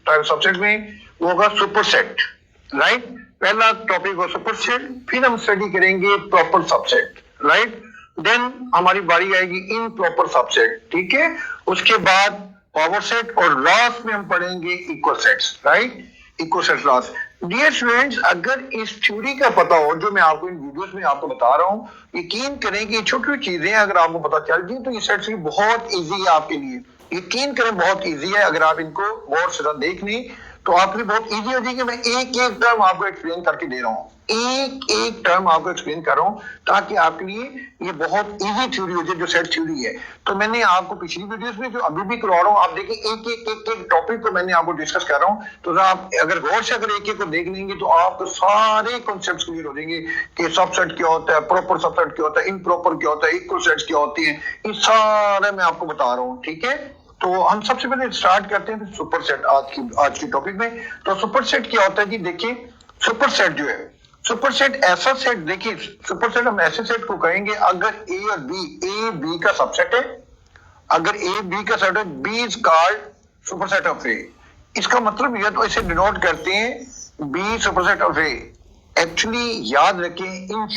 Type subset में वो होगा सुपरसेट, राइट। पहला टॉपिक हो सुपरसेट, फिर हम स्टडी करेंगे प्रॉपर सबसेट, राइट। देन हमारी बारी आएगी इन प्रॉपर सबसेट, ठीक है। उसके बाद पावर सेट और लास्ट में हम पढ़ेंगे equal sets, right, equal set last. Dear students, अगर इस थ्योरी का पता हो जो मैं आपको इन वीडियोस में आपको बता रहा हूँ, यकीन करें कि छोटी छोटी चीजें अगर आपको पता चल जाए तो ये सेट्स बहुत इजी है आपके लिए। यकीन करें बहुत इजी है, अगर आप इनको गौर से देख लें तो आपके लिए बहुत इजी हो जाएगी। मैं एक एक टर्म आपको एक्सप्लेन करके दे रहा हूँ, एक एक टर्म आपको एक्सप्लेन कर रहा हूँ ताकि आपके लिए ये बहुत इजी थ्योरी हो जाए जो सेट थ्योरी है। तो मैंने आपको पिछली वीडियोस में जो अभी भी करवा रहा हूँ, आप देखिए एक एक एक एक टॉपिक को मैंने आपको डिस्कस कर रहा हूँ, तो आप अगर गौर से अगर एक एक को देख लेंगे तो आपको सारे कॉन्सेप्ट क्लियर हो जाएंगे कि सबसेट क्या होता है, प्रॉपर सबसेट क्या होता है, इम्प्रॉपर क्या होता है, इक्वल सेट्स क्या होती है, ये सारे मैं आपको बता रहा हूँ, ठीक है। तो हम सबसे पहले स्टार्ट करते हैं सुपर सेट आज की टॉपिक में। तो सुपर सेट क्या होता है जी, देखिए सुपर सेट जो है, सुपर सेट ऐसा सेट, देखिए सुपर सेट हम ऐसे सेट को कहेंगे अगर ए और बी, ए बी का सबसेट है, अगर ए बी का सेट है, B is called super set of A. इसका मतलब यह तो इसे डिनोट करते हैं B super set of A. Actually याद रखें, इन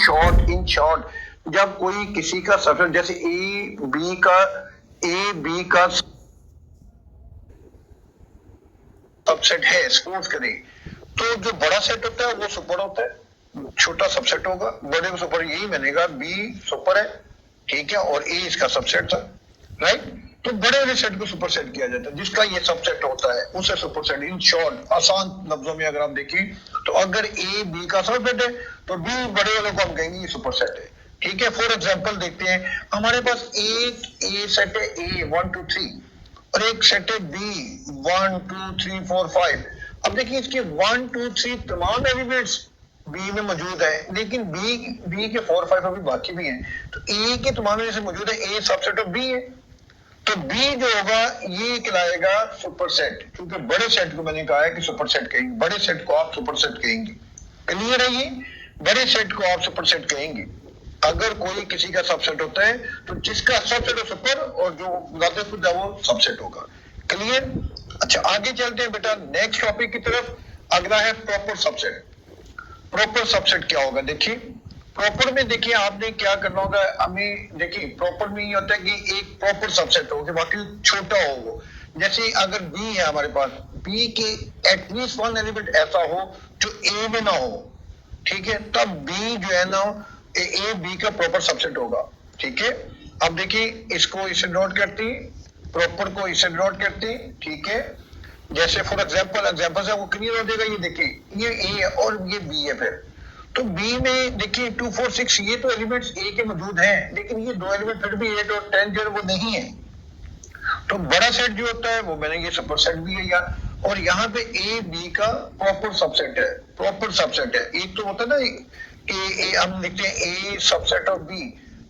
शॉर्ट जब कोई किसी का सबसेट जैसे ए बी का सबसेट है, सपोज करें, तो जो बड़ा सेट होता है वो सुपर होता है, छोटा सबसेट होगा, बड़े को सुपर यही बनेगा, बी सुपर है, ठीक है, और ए इसका सबसेट था, राइट। तो बड़े वाले सेट को सुपर सेट किया जाता है, जिसका ये सबसेट होता है उसे सुपर सेट। इन शॉर्ट आसान लफ्जों में अगर आप देखें तो अगर ए बी का सबसेट है तो बी बड़े वाले को हम कहेंगे ये सुपर सेट है, ठीक है। फॉर एग्जाम्पल देखते हैं, हमारे पास एक ए सेट है, ए 1 2 3, और एक सेट है बी 1 2 3 4 5। अब देखिए इसके 1 2 3 तमाम एलिमेंट्स बी में मौजूद है, लेकिन बी के 4 5 अभी बाकी भी हैं, तो ए के तमाम में से मौजूद है, ए सबसेट ऑफ बी है, तो बी जो होगा ये कहलाएगा सुपर सेट, क्योंकि बड़े सेट को मैंने कहा है कि सुपर सेट कहेंगे, बड़े सेट को आप सुपर सेट कहेंगे, क्लियर है ये, बड़े सेट को आप सुपर सेट कहेंगे। अगर कोई किसी का सबसेट होता है तो जिसका सबसेट हो सुपर और जो ज्यादा खुद है वो सबसेट होगा, क्लियर। अच्छा आगे चलते हैं बेटा नेक्स्ट टॉपिक की तरफ। अगला है प्रॉपर सबसेट। प्रॉपर सबसेट क्या होगा, देखिए प्रॉपर में देखिए आपने क्या करना होगा, हमें देखिए प्रॉपर में ये होता है कि एक प्रॉपर सबसेट हो कि बाकी छोटा हो वो, जैसे अगर बी है हमारे पास, बी के एटलीस्ट वन एलिमेंट ऐसा हो जो ए में ना हो, ठीक है, तब बी जो है ना ए बी का प्रॉपर सबसेट होगा, ठीक है। अब देखिए इसको इसे नोट करती, प्रॉपर को इसे नोट करती, ठीक है। जैसे फॉर एग्जांपल से वो क्लियर हो जाएगा, ये देखिए ये ए है और ये बी है, फिर तो बी में देखिए 2 4 6 ये तो एलिमेंट्स ए के मौजूद हैं, लेकिन ये दो एलिमेंट फिर भी 8 और 10 जो है वो नहीं है। तो बड़ा सेट जो होता है वो मैंने ये सुपर सेट भी है यार, और यहाँ पे ए बी का प्रॉपर सबसेट है, प्रॉपर सबसेट है। एक तो होता है ना कि हम लिखते हैं ए सबसेट ऑफ बी,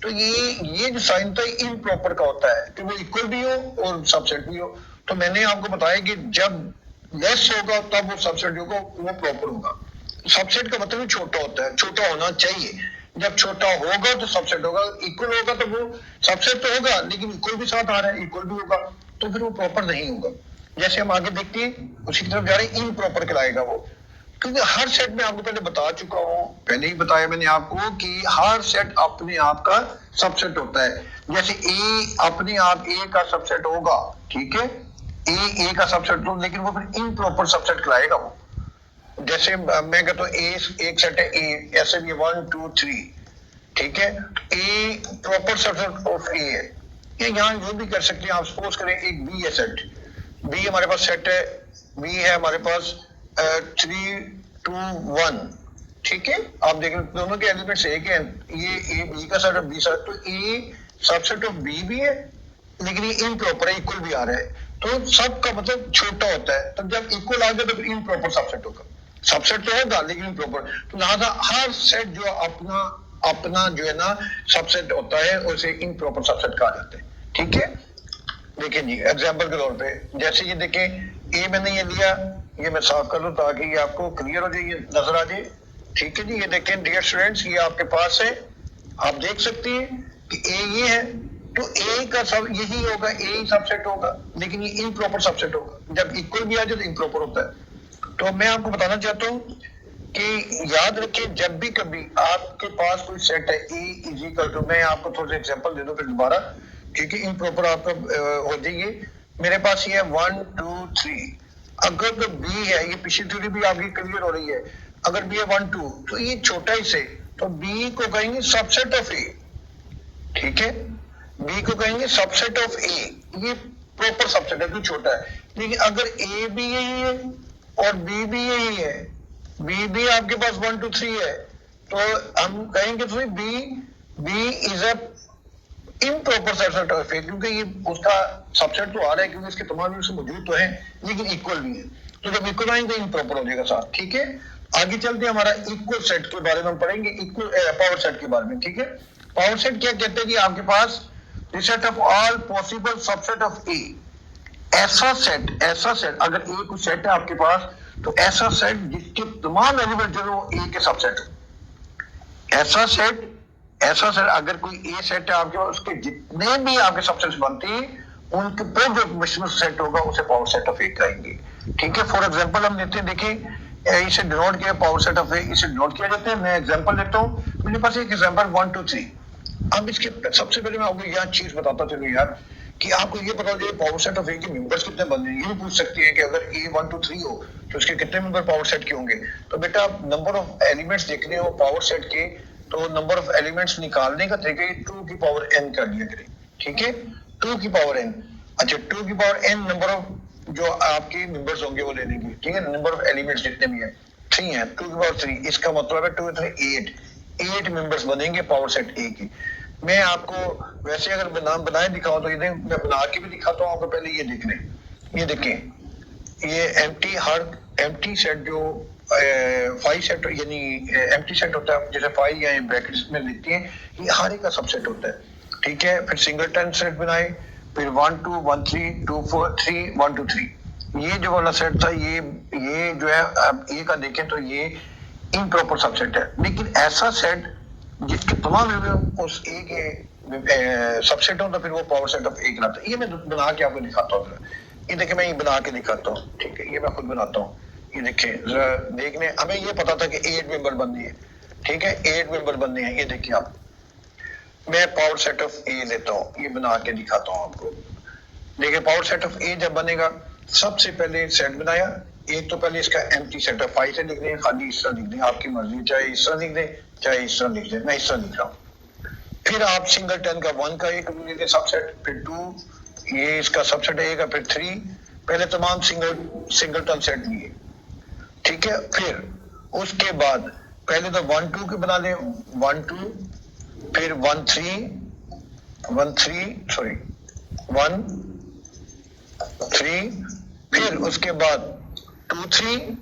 तो ये जो साइन था इन प्रॉपर का होता है कि वो इक्वल भी हो और सबसेट भी हो। तो मैंने आपको बताया कि जब लेस होगा तब वो सबसेट होगा, वो प्रॉपर होगा। सबसेट का मतलब छोटा होता है, छोटा होना चाहिए, जब छोटा होगा तो सबसेट होगा, इक्वल होगा तो वो सबसेट तो होगा लेकिन इक्वल भी साथ आ रहा है, इक्वल भी होगा तो फिर वो प्रॉपर नहीं होगा। जैसे हम आगे देखते हैं उसी की तरफ जा रहे हैं, इन प्रॉपर कहलाएगा वो, क्योंकि हर सेट में आपको पहले बता चुका हूं, पहले ही बताया मैंने आपको कि हर सेट अपने आप का सबसेट होता है। जैसे ए अपने आप ए का सबसेट होगा, ठीक है, ए का सबसेट हो, लेकिन वो फिर इम्प्रॉपर सबसेट कहलाएगा वो। जैसे मैं कहता हूँ ए एक सेट है ए, ऐसे भी 1 2 3, ठीक है, ए प्रॉपर सबसेट ऑफ ए है। यहाँ ये भी कर सकते हैं आप, सपोज करें एक बी है सेट, बी हमारे पास सेट है, बी है हमारे पास 3 2 1, ठीक है। आप देख रहे दोनों के एलिमेंट्स एक हैं, ये ए बी का सेट और बी सेट, तो ए सबसेट ऑफ बी भी है लेकिन ये इम्प्रॉपर है, इक्वल भी आ रहा है, तो सबका मतलब छोटा होता है। तो जब इक्वल आ जाए तो फिर इम्प्रॉपर सबसेट होगा, सबसेट तो होगा लेकिन इम्प्रॉपर। तो लिहाजा हर सेट जो अपना जो है ना सबसेट होता है उसे इम्प्रॉपर सबसेट कहा जाता है, ठीक है। देखिए जी एग्जाम्पल के तौर पे जैसे ये देखें, ए मैंने ये लिया, ये मैं साफ कर लूं ताकि ये आपको क्लियर हो जाए, ये नजर आ जाए, ठीक है जी। ये देखें डियर स्टूडेंट्स, ये आपके पास है, आप देख सकते हैं कि ए ये है, तो ए का सब यही होगा, ए ही सबसेट होगा, लेकिन ये इम्प्रॉपर सबसेट होगा। जब इक्वल भी आ जाए तो इम्प्रॉपर होता है। तो मैं आपको बताना चाहता हूँ कि याद रखिए, जब भी कभी आपके पास कोई सेट है ए इज इक्वल टू, मैं आपको थोड़ा सा एग्जांपल दे दूं फिर दोबारा, क्योंकि इम्प्रॉपर आपका हो जाइए। मेरे पास ये है 1 2 3, अगर तो बी है, ये पिछली थ्योरी भी आपकी क्लियर हो रही है, अगर बी है 1 2 तो ये छोटा ही से, तो बी को कहेंगे सबसेट ऑफ ए, ठीक है, बी को कहेंगे सबसेट ऑफ ए, ये प्रॉपर सबसेट है जो छोटा है। लेकिन अगर ए भी यही है और बी भी यही है, बी भी आपके पास 1 2 3 है, तो हम कहेंगे तो B is a improper subset of A, क्योंकि ये उसका सबसेट तो आ रहा है, क्योंकि इसके तमाम रूट्स मौजूद तो हैं लेकिन इक्वल भी है। तो जब इक्वल आएंगे इम्प्रॉपर हो जाएगा साथ, ठीक है। आगे चलते हैं, हमारा इक्वल सेट के बारे में हम पढ़ेंगे, इक्वल पावर सेट के बारे में, ठीक है। पावर सेट क्या कहते हैं कि आपके पास the set of all possible subset of A, ऐसा सेट अगर ए कोई सेट है आपके पास, तो ऐसा सेट जिसके तमाम एलिमेंट जो है ए के सबसेट हो, ऐसा सेट अगर कोई ए सेट है आपके पास, उसके जितने भी आपके सबसेट्स बनते हैं उनके पर जो मिश्रित सेट होगा उसे पावर सेट ऑफ ए कहेंगे, ठीक है। फॉर एग्जांपल हम लेते हैं, देखिए इसे डिनोट किया पावर सेट ऑफ ए, इसे डिनोट किया जाता है। मैं एग्जांपल लेता हूँ, मेरे पास एक एग्जांपल 1 2 3। अब इसके सबसे पहले मैं आपको यह चीज बताता चलूं यार, कि आपको ये पता चले पावर सेट ऑफ ए के मेंबर्स कितने बनते हैं। ये भी पूछ सकती है कि अगर ए 1 2 3 हो तो उसके कितने मेंबर पावर सेट के होंगे। तो बेटा नंबर ऑफ एलिमेंट्स देखने हो पावर सेट के, तो नंबर ऑफ एलिमेंट्स निकालने का तरीका 2 की पावर n कर लिया करें, ठीक है, 2 की पावर n। अच्छा, 2 की पावर n नंबर ऑफ जो आपके मेंबर्स होंगे वो ले लेंगे, ठीक है। नंबर ऑफ एलिमेंट्स जितने भी हैं 3 है, 2 की पावर 3, इसका मतलब है 2 3 8 मेंबर्स बनेंगे पावर सेट ए के। मैं आपको वैसे अगर नाम बनाए दिखाऊं तो ये मैं बना के भी दिखाता हूँ आपको, पहले ये देख लें, ये देखें, ये एम्प्टी सेट जो 5 सेट यानी एम्प्टी सेट होता है, जैसे 5 या ब्रैकेट्स में लिखते हैं, ये हर एक का सबसेट होता है, ठीक है। फिर सिंगलटन सेट बनाए, फिर 1 2 1 3 2 4 3 1 2 3, ये जो वाला सेट था, ये जो है आप ए का देखें तो ये इम्प्रॉपर सबसेट है। लेकिन ऐसा सेट जिसके तमाम उस ए के सबसेट हो, तो फिर वो पावर सेट ऑफ ए कहलाता है। ये मैं बना के आपको दिखाता हूँ, ये देखिए मैं ये बना के दिखाता हूँ, ठीक है, ये मैं खुद बनाता हूँ। ये देखिए जरा देखने, हमें ये पता था कि 8 मेंबर बनने हैं, ठीक है, 8 मेंबर बनने हैं। ये देखिए आप, मैं पावर सेट ऑफ ए लेता हूँ, ये बना के दिखाता हूँ आपको। देखिए पावर सेट ऑफ ए जब बनेगा, सबसे पहले सेट बनाया एक, तो पहले इसका एम्प्टी सेट ऑफ 5 से लिख दें, खाली इस तरह लिख दें, आपकी मर्जी, चाहे इस तरह लिख दें चाहे इस तरह लिख दें, मैं इस तरह लिख रहा हूँ। फिर आप सिंगलटन का 1 का एक लेंगे सबसेट, फिर 2 ये इसका सबसेट है का, फिर 3, पहले तमाम सिंगलटन सेट लिए, ठीक है। फिर उसके बाद पहले तो 1 2 के बना लें, 1 2, फिर 1 3, फिर उसके बाद 2 3,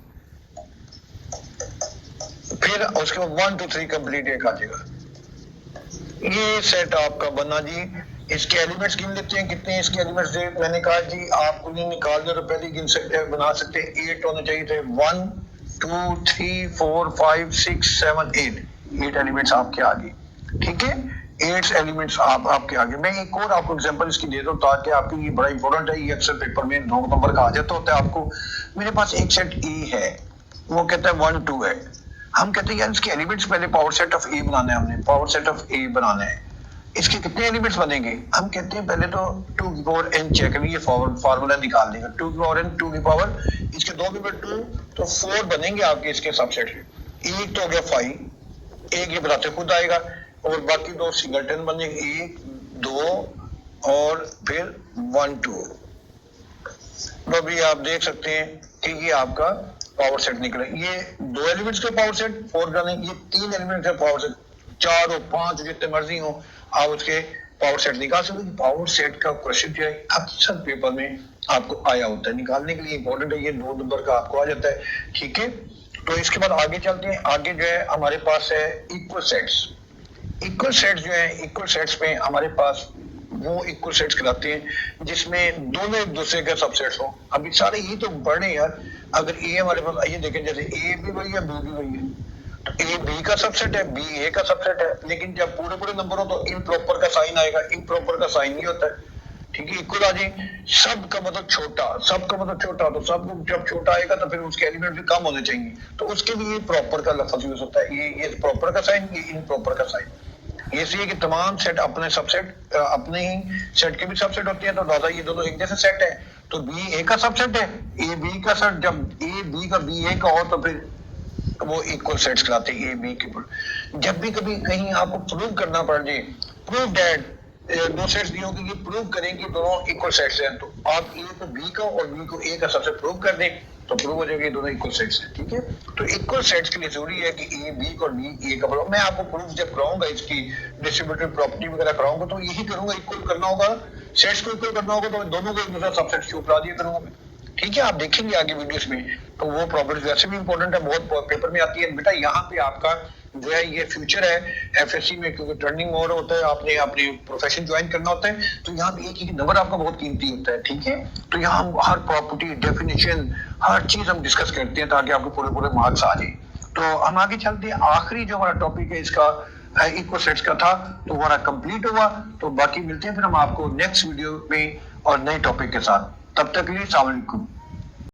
फिर उसके बाद 1 2 3 कंप्लीट एक आ जाएगा। ये सेट आपका बना जी। इसके एलिमेंट्स गिन लेते हैं, कितने इसके एलिमेंट्स थे। मैंने कहा जी आपको नहीं निकाल दो तो पहले गिन सकते बना सकते हैं, 8 होने चाहिए थे। 1 2 3 4 5 6 7 8 एलिमेंट्स आपके आगे, ठीक है, 8 एलिमेंट्स आपके आगे। मैं एक और आपको एग्जांपल इसकी दे दूं ताकि आपकी बड़ा इंपॉर्टेंट है, ये अक्सर पेपर में 2 नंबर का आ जाता होता है आपको। मेरे पास एक सेट ए है, वो कहता है 1 2 है, हम कहते हैं यार इसके एलिमेंट्स पहले पावर सेट ऑफ ए बनाना है, हमने पावर सेट ऑफ ए बनाना है, इसके कितने एलिमेंट्स बनेंगे। हम कहते हैं पहले तो 2 की पावर n चेक करिए, फार्मूला निकाल देगा, 2 की पावर n, 2 की पावर इसके 2 में 2 तो 4 बनेंगे आपके इसके सबसेट। एक तो हो गया 5, एक ये बताते खुद आएगा, और बाकी 2 सिंगलटन बनेंगे, 1 2 और फिर 1 2। तो अभी आप देख सकते हैं कि ये आपका पावर सेट निकला। ये 2 एलिमेंट्स का पावर सेट, 4 का नहीं, ये 3 एलिमेंट का पावर सेट, 4 और 5 जितने मर्जी हो आप उसके पावर सेट निकाल सकते हैं। पावर सेट का क्वेश्चन जो है अक्सर पेपर में आपको आया होता है, निकालने के लिए इंपॉर्टेंट है, ये 2 नंबर का आपको आ जाता है, ठीक है। तो इसके बाद आगे चलते हैं, आगे जो है हमारे पास है इक्वल सेट्स। इक्वल सेट्स जो है, इक्वल सेट्स में हमारे पास वो इक्वल सेट्स कहलाते हैं जिसमें दोनों एक दूसरे का सबसेट्स हो। अभी सारे ये तो पढ़े यार, अगर ए हमारे पास, ये देखें जैसे ए भी वही है बी भी वही है, तो ए बी का सबसेट है, बी ए का सबसेट है, लेकिन जब पूरे पूरे नंबर हो तो इम्प्रॉपर का साइन आएगा, इम्प्रॉपर का साइन नहीं होता है। ठीक है, इक्वल आ जाए, सब का मतलब छोटा, सब का मतलब छोटा, तो सब जब छोटा आएगा तो फिर उसके एलिमेंट भी कम होने चाहिए, तो उसके लिए प्रॉपर का लफ्ज यूज होता है। ये प्रॉपर का साइन, ये इम्प्रॉपर का साइन। ये इसलिए कि तमाम सेट अपने सबसेट अपने ही सेट के भी सबसेट होते हैं, तो दादा ये दोनों एक जैसे सेट है, तो बी ए का सबसेट है, ए बी का सेट, जब ए बी का बी ए का हो तो फिर वो इक्वल सेट्स कहलाते हैं, ए बी के। जब भी कभी कहीं आपको प्रूव करना पड़ जाए, प्रूव दैट दो सेट्स दिए होंगे, ये प्रूव करें कि दोनों इक्वल सेट्स हैं, तो आप ए को बी का और बी को ए का सबसेट प्रूव कर दें तो प्रूव हो जाएगा ये दोनों इक्वल सेट्स हैं। ठीक है, तो इक्वल सेट्स के लिए जरूरी है कि ए बी और बी ए का प्रूव। मैं आपको प्रूफ जब कराऊंगा इसकी डिस्ट्रीब्यूटिव प्रॉपर्टी वगैरह कराऊंगा तो यही करूंगा, इक्वल करना होगा, सेट्स को इक्वल करना होगा, तो दोनों को एक दूसरा सबसेट क्यों करा दिया करूंगा मैं। ठीक है, आप देखेंगे आगे वीडियोस में, तो वो प्रॉपर्टीज वैसे भी इंपॉर्टेंट है, बहुत पेपर में आती है बेटा। यहाँ पे आपका जो है ये फ्यूचर है एफएससी में, क्योंकि टर्निंग मोड होता है, आपने अपने प्रोफेशन ज्वाइन करना होता है, तो यहाँ पे एक नंबर आपका बहुत कीमती होता है। ठीक है, तो यहाँ हम हर प्रॉपर्टी, डेफिनेशन, हर चीज हम डिस्कस करते हैं ताकि आपको पूरे पूरे मार्क्स आ जाए। तो हम आगे चलते हैं, आखिरी जो हमारा टॉपिक है इसका इक्वल सेट्स का था, तो हमारा कंप्लीट हुआ। तो बाकी मिलते हैं फिर हम आपको नेक्स्ट वीडियो में और नए टॉपिक के साथ। तब तक के लिए अस्सलाम वालेकुम।